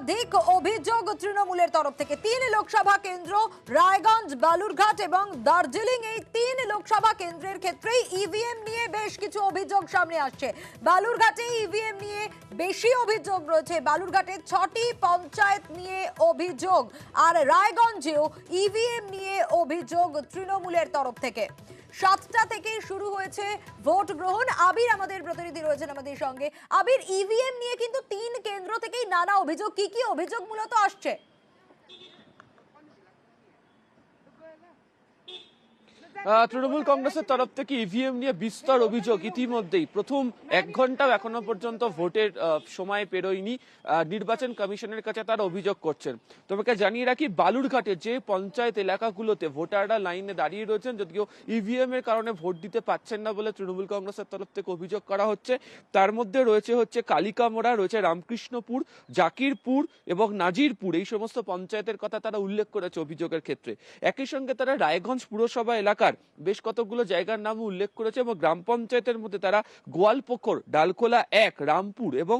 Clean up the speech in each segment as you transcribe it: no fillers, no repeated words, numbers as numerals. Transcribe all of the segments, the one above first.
একাধিক অভিযোগ তৃণমূলের তরফ থেকে। 3 লোকসভা কেন্দ্র রায়গঞ্জ, বালুরঘাট এবং দার্জিলিং, এই 3 লোকসভা কেন্দ্রের ক্ষেত্রেই ইভিএম নিয়ে বেশ কিছু অভিযোগ সামনে আসছে। বালুরঘাটে ইভিএম নিয়ে বেশি অভিযোগ রয়েছে। বালুরঘাটে 6টি পঞ্চায়েত নিয়ে অভিযোগ, আর রায়গঞ্জেও ইভিএম নিয়ে অভিযোগ তৃণমূলের তরফ থেকে। 7টা থেকে শুরু হয়েছে ভোট গ্রহণ। আবির আমাদের প্রতিনিধি রয়েছেন আমাদের সঙ্গে। আবির, ইভিএম নিয়ে কিন্তু 3 কেন্দ্র থেকেই নানা অভিযোগ। কি কি অভিযোগ মূলত আসছে? তৃণমূল কংগ্রেসের তরফ থেকে ইভিএম নিয়ে বিস্তর অভিযোগ। ইতিমধ্যেই প্রথম 1 ঘন্টাও এখনো পর্যন্ত ভোটের সময় পেরোয়নি, নির্বাচন কমিশনের কাছে তারা অভিযোগ করছেন। তোমাকে জানিয়ে রাখি, বালুরঘাটে যে পঞ্চায়েত এলাকাগুলোতে ভোটাররা লাইনে দাঁড়িয়ে রয়েছেন, যদিও ইভিএম এর কারণে ভোট দিতে পাচ্ছেন না বলে তৃণমূল কংগ্রেসের তরফ থেকে অভিযোগ করা হচ্ছে। তার মধ্যে রয়েছে কালিকামোড়া, রয়েছে রামকৃষ্ণপুর, জাকিরপুর এবং নাজিরপুর। এই সমস্ত পঞ্চায়েতের কথা তারা উল্লেখ করেছে অভিযোগের ক্ষেত্রে। একই সঙ্গে তারা রায়গঞ্জ পুরসভা এলাকার বেশ কতগুলো জায়গার নাম উল্লেখ করেছে এবং গ্রাম পঞ্চায়েতের মধ্যে তারা গোয়ালপুকুর, ডালখোলা 1, রামপুর এবং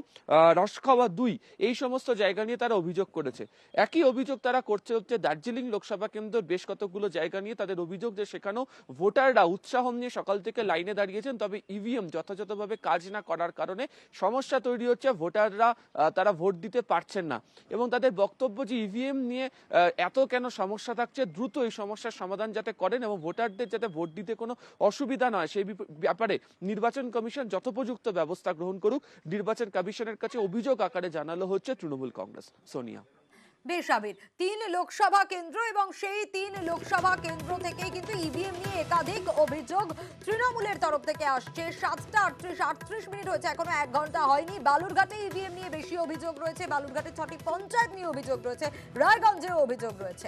রসখাওয়া 2 এই সমস্ত জায়গা নিয়ে তারা অভিযোগ করেছে। একই অভিযোগ তারা করছে দার্জিলিং লোকসভা কেন্দ্রের বেশ কতগুলো জায়গা নিয়ে। তাদের অভিযোগ যে সেখানেও ভোটাররা উৎসাহ নিয়ে সকাল থেকে লাইনে দাঁড়িয়েছেন, তবে ইভিএম যথাযথভাবে কাজ না করার কারণে সমস্যা তৈরি হচ্ছে। ভোটাররা তারা ভোট দিতে পারছেন না এবং তাদের বক্তব্য যে ইভিএম নিয়ে এত কেন সমস্যা থাকছে, দ্রুত এই সমস্যার সমাধান যাতে করেন এবং ভোটারদের যাতে ভোট দিতে কোনো অসুবিধা নয় সেই ব্যাপারে নির্বাচন কমিশন যথোপযুক্ত ব্যবস্থা গ্রহণ করুক। নির্বাচন কমিশনের কাছে অভিযোগ আকারে জানালো হচ্ছে তৃণমূল কংগ্রেস। সোনিয়া। বেশ আবির, 3 লোকসভা কেন্দ্র এবং সেই 3 লোকসভা কেন্দ্র থেকেই কিন্তু ইভিএম নিয়ে একাধিক অভিযোগ তৃণমূলের তরফ থেকে আসছে। 7টা 38 মিনিট হয়েছে, এখনো 1 ঘন্টা হয়নি। বালুরঘাটে ইভিএম নিয়ে বেশি অভিযোগ রয়েছে। বালুরঘাটে 6টি পঞ্চায়েত নিয়ে অভিযোগ রয়েছে। রায়গঞ্জেও অভিযোগ রয়েছে।